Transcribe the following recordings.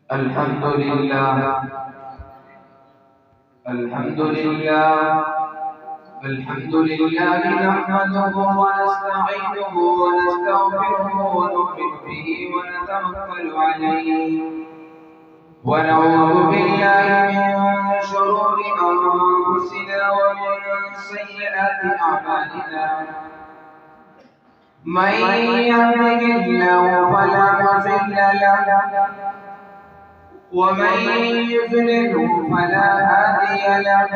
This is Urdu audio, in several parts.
الحمد لله الحمد لله الحمد لله نحمده ونستعينه ونستغفره ونؤمن به ونتوكل عليه ونعوذ بالله من شرور أنفسنا ومن سيئات أعمالنا من يهده الله فلا مضل له ومن يضلل فلا هادي له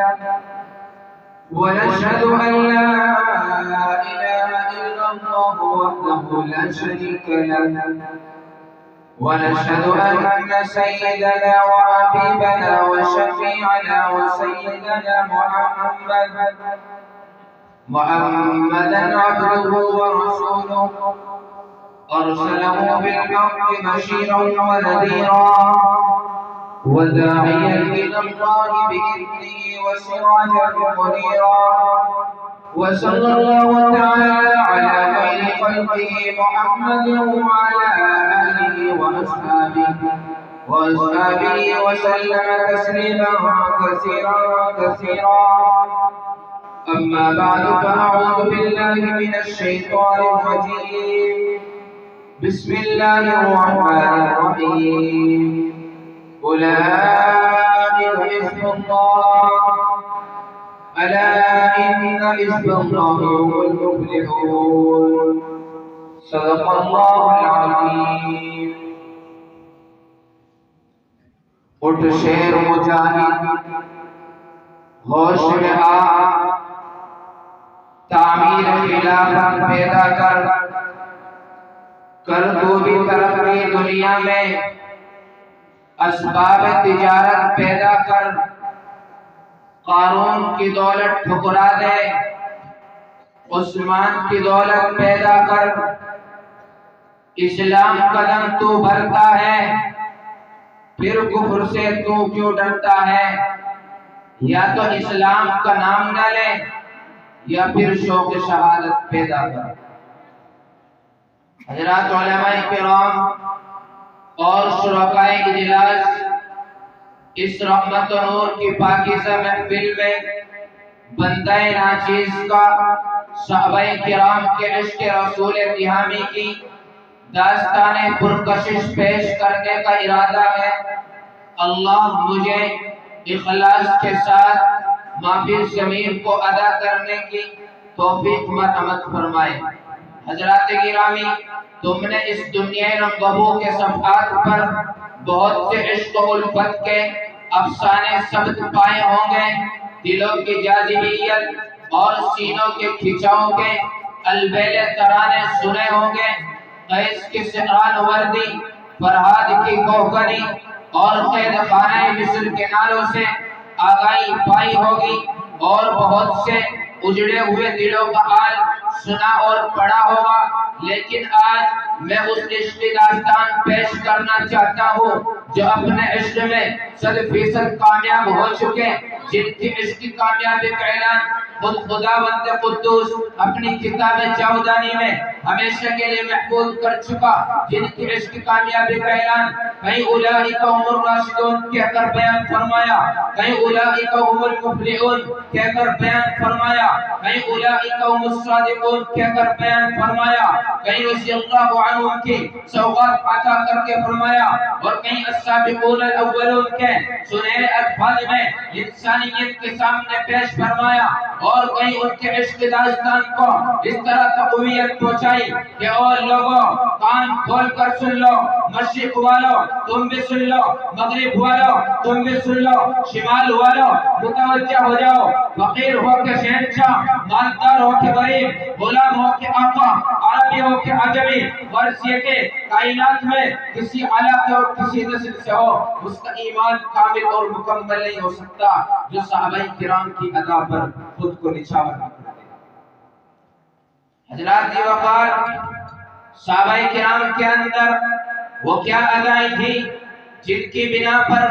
ونشهد أن لا إله إلا الله وحده لا شريك له ونشهد أن سيدنا وحبيبنا وشفيعنا وسيدنا محمدا عبده ورسوله أرسله بالحق بشيرا ونذيرا وداعيا إلى الله بإذنه وسراجا منيرا وصلى الله تعالى على خير خلقه محمد وعلى آله وأصحابه وسلم تسليما كثيرا أما بعد فأعوذ بالله من الشيطان الرجيم بسم الله الرحمن الرحيم أولئك حزب الله ألا إن حزب الله هم المفلحون صدق الله العظيم اٹھ شیر مجاہد ہوش میں آ تعمیر خلافت پیدا کر تو بھی ترقی دنیا میں اسباب تجارت پیدا کر قارون کی دولت ٹھکرا دے عثمان کی دولت پیدا کر اسلام قدم تو بھرتا ہے پھر کفر سے تو کیوں ڈرتا ہے یا تو اسلام کا نام نہ لے یا پھر شوق شہادت پیدا کر حضرات علماء کرام اور شرکائے اجلاس اس رحمت و نور کی پاکیزہ محفل میں بندہ ناچیز کا صحابہ کرام کے عشق رسول تہامی کی داستان پرکشش پیش کرنے کا ارادہ ہے اللہ مجھے اخلاص کے ساتھ محفل ضمیر کو ادا کرنے کی توفیق مرحمت فرمائے حضرات گرامی تم نے اس دنیا رنگبو کے صفحات پر بہت سے عشق و الفت کے افسانے ثبت پائے ہوں گے دلوں کی جاذبیت اور سینوں کے کھچاؤ کے البیل ترانے سنے ہوں گے قیس کی سعران وردی فرہاد کی کوکری اور قید خانہ مصر کے نالوں سے آگاہی پائی ہوگی اور بہت سے اجڑے ہوئے دلوں کا حال سنا اور پڑھا ہوگا لیکن آج میں اس عشق داستان پیش کرنا چاہتا ہوں جو اپنے عشق میں 100% کامیاب ہو چکے جن کی عشق کامیابی کا اعلان خود خداوند قدوس اپنی کتاب جاودانی میں ہمیشہ کے لیے محفوظ کر چکا جن کی عشق کامیابی کا اعلان کہیں اولئک هم الراشدون کہہ کر بیان فرمایا کہیں اولئک هم المفلحون کہہ کر بیان فرمایا کہیں اولئک هم الصادقون کہہ کر بیان فرمایا کہیں رضی اللہ عنہم کی سوغات عطا کر کے فرمایا اور کہیں السابقون الاولون کے سنہرے الفاظ میں انسانیت کے سامنے پیش فرمایا اور کہیں ان کے عشق داستان کو اس طرح تقویت پہنچائی کہ اور لوگوں کان کھول کر سن لو مشرق والو تم بھی سن لو مغرب والو تم بھی سن لو شمال والو متوجہ ہو جاؤ فقیر ہو کے شہنشاہ مالدار ہو کے غریب غلام ہو کے آقا عربی ہو کے عجمی غرض یہ کہ کائنات میں کسی علاقے اور کسی نسل سے ہو اس کا ایمان کامل اور مکمل نہیں ہو سکتا جو صحابہ کرام کی ادا پر خود کو نچھاور کرتے ہیں حضرات وقار صحابہ کرام کے اندر وہ کیا ادائیں تھی جن کی بنا پر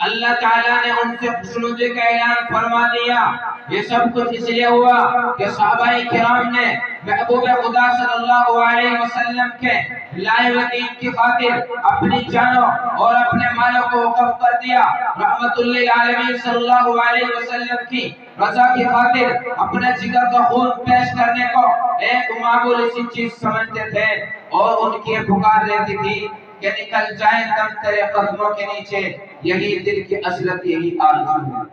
اللہ تعالیٰ نے ان سے خوشنودی کا اعلان فرما دیا۔ یہ سب کچھ اس لیے ہوا کہ صحابہ کرام نے محبوب خدا صلی اللہ علیہ وسلم کے لائے ہوئے دین کی خاطر اپنی جانوں اور اپنے مالوں کو وقف کر دیا۔ رحمت للعالمین صلی اللہ علیہ وسلم کی رضا کی خاطر اپنے جگر کا خون پیش کرنے کو ایک معمولی سی چیز سمجھتے تھے، اور ان کی پکار رہتی تھی کہ نکل جائیں دم تیرے قدموں کے نیچے، یہی دل کی اصلت، یہی آرزو ہے۔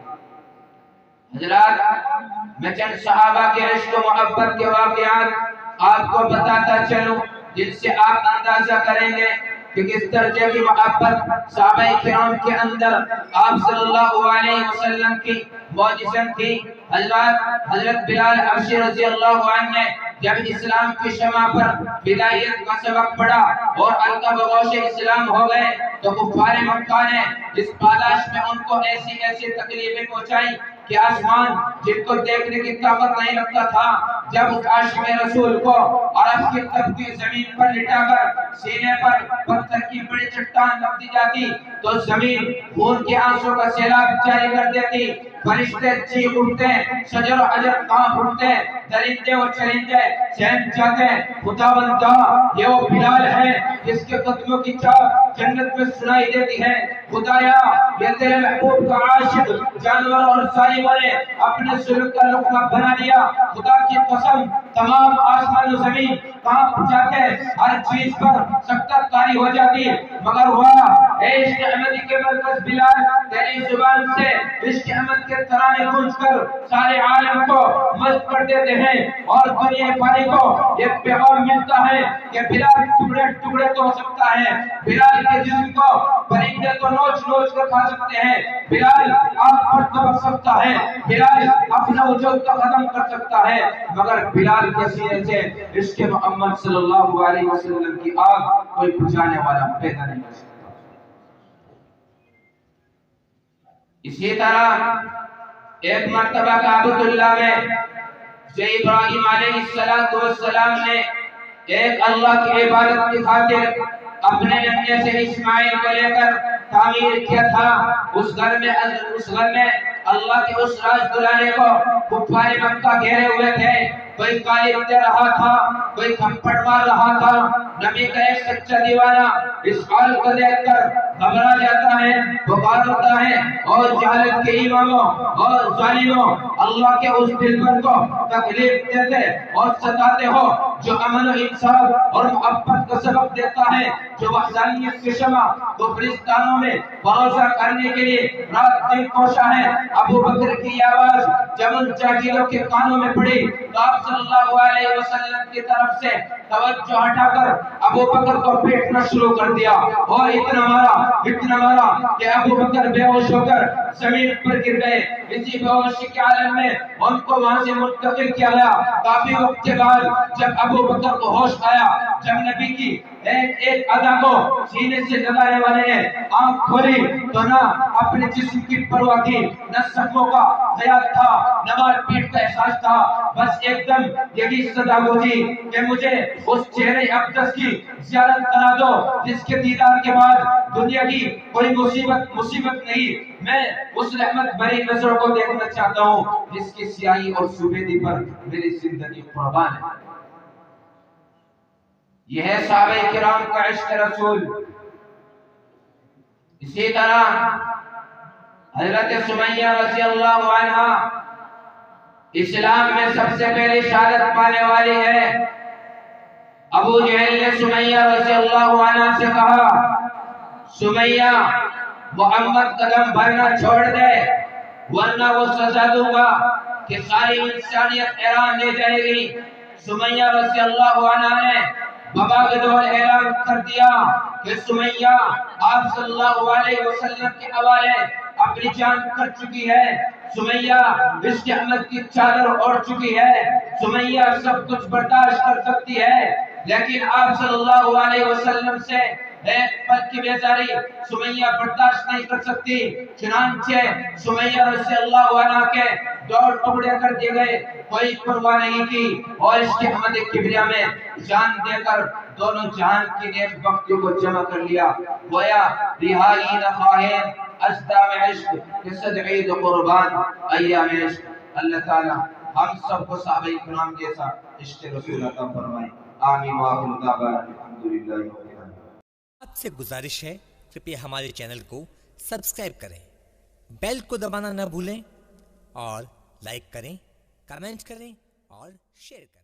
حضرات، میں چند صحابہ کے عشق و محبت کے واقعات آپ کو بتاتا چلوں، جن سے آپ اندازہ کریں گے کہ کس درجے کی محبت صحابہ کرام کے اندر آپ صلی اللہ علیہ وسلم کی موجزن تھی۔ حضرت بلال حبشی رضی اللہ عنہ نے جب اسلام کی شمع پر بدایت کا سبق پڑھا اور القا بغوش اسلام ہو گئے، تو کفار مکہ نے اس پاداش میں ان کو ایسی ایسی تکلیفیں پہنچائی کہ آسمان جن کو دیکھنے کی طاقت نہیں رکھتا تھا، جب اس عاشق رسول کو عرب کی تپتی زمین پر لٹا کر سینے پر پتھر کی بڑی چٹان رکھ دی جاتی تو زمین خون کے آنسوں کا سیلاب جاری کر دیتی، فرشتے چیخ اٹھتے، شجر و حجر کانپ اٹھتے، درندے و چرندے چہک جاتے۔ خداوند، یہ وہ بلال ہے جس کے قدموں کی چاپ جنت میں سنائی دیتی ہے۔ خدایا، یہ تیرے محبوب کا عاشق جانور اور ظالموں نے اپنے سلوک کا لقمہ بنا لیا۔ خدا کی قسم، تمام آسمان و زمین کانپ جاتے، ہر چیز پر سکتت طاری ہو جاتی، مگر واہ اے عشق احمدی کے مرکز بلال، تیری زبان سے عشق احمد کے ترانے گونج کر سارے عالم کو مست کر دیتے ہیں، اور دنیا پانی کو یہ پیغام ملتا ہے کہ بلال ٹکڑے ٹکڑے تو ہو سکتا ہے، بلال کے جسم کو پرندے تو نوچ نوچ کر کھا سکتے ہیں، بلال آگ پر دبک سکتا ہے، بلال اپنا وجود کو ختم کر سکتا ہے، مگر بلال کے سینے سے عشق محمد صلی اللہ علیہ وسلم کی آگ کوئی بجھانے والا پیدا نہیں کر سکتا۔ اسی طرح ایک مرتبہ کعبۃ اللہ میں جو ابراہیم علیہ السلام نے ایک اللہ کی عبادت کی خاطر اپنے ننھے سے اسماعیل کو لے کر تعمیر کیا تھا، اس گھر میں اللہ کے اس راز دلانے کو کفار مکہ گھیرے ہوئے تھے، کوئی قالب دے رہا تھا، کوئی تھپڑ مار رہا تھا۔ نبی کا ایک سچا دیوانہ اس حال کو دیکھ کر گھبرا جاتا ہے، پکار ہوتا ہے، اور جہالت کے اماموں اور ظالموں اللہ کے اس دلبر کو تکلیف دیتے اور ستاتے ہو جو امن و انصاف اور محبت کا سبق دیتا ہے، جو وحدانیت کی شمع کو فرشتانوں میں بھروسہ کرنے کے لیے رات دن کوشاں ہے۔ ابو بکر کی آواز جب ان جاہلوں کے کانوں میں پڑی تو آپ صلی اللہ علیہ وسلم کی طرف سے توجہ ہٹا کر ابو بکر کو پیٹنا شروع کر دیا، اور اتنا مارا کہ ابو بکر بے ہوش ہو کر زمین پر گر گئے۔ اسی بے ہوشی کے عالم میں ان کو وہاں سے منتقل کیا گیا۔ کافی وقت کے بعد جب ابو بکر کو ہوش آیا، جب نبی کی ایک ادا کو سینے سے لگانے والے نے آنکھ کھولی تو نہ اپنے جسم کی پرواہ کی، نہ زخموں کا خیال تھا، نہ مار پیٹ کا احساس تھا، بس ایک دم یہی صدا گونجی کہ مجھے اس چہرے اقدس کی زیارت کرا دو جس کے دیدار کے بعد دنیا کی کوئی مصیبت نہیں۔ میں اس رحمت بھری نظروں کو دیکھنا چاہتا ہوں جس کی سیاہی اور سفیدی پر میری زندگی قربان ہے۔ یہ ہے صحابہ کرام کا عشق رسول۔ اسی طرح حضرت سمیہ رضی اللہ عنہ اسلام میں سب سے پہلے شہادت پانے والی ہے۔ ابو جہل نے سمیہ رضی اللہ عنہ سے کہا، سمیہ محمد قدم بھرنا چھوڑ دے ورنہ وہ سزا دوں گا کہ ساری انسانیت ایران لے جائے گی۔ سمیہ رضی اللہ عنہ نے بغاوت اعلان کر دیا کہ سمیہ آپ صلی اللہ علیہ وسلم کے حوالے اپنی جان کر چکی ہے، سمیہ عشق احمد کی چادر اوڑھ چکی ہے، سمیہ سب کچھ برداشت کر سکتی ہے، لیکن آپ صلی اللہ علیہ وسلم سے ایک پل کی بیزاری سمیہ برداشت نہیں کر سکتی۔ چنانچہ سمیہ رضی اللہ عنہ کے دو ٹکڑے کر دیے گئے، کوئی پرواہ نہیں کی، اور عشق احمد کبریا میں جان دے کر دونوں جہان کی نیک بختیوں کو جمع کر لیا. گویا رہائی نہ خواہین ازدام عشق کہ صد عید قربان ایام عشق. اللہ تعالی ہم سب کو صحابہ کرام جیسا عشق رسول عطا فرمائے. آمین وآخر دعوانا الحمدللہ رب العالمین. آپ سے گزارش ہے کرپیا ہمارے چینل کو سبسکرائب کریں، بیل کو دبانا نہ بھولیں اور لائک کریں، کمنٹ کریں اور شیئر کریں.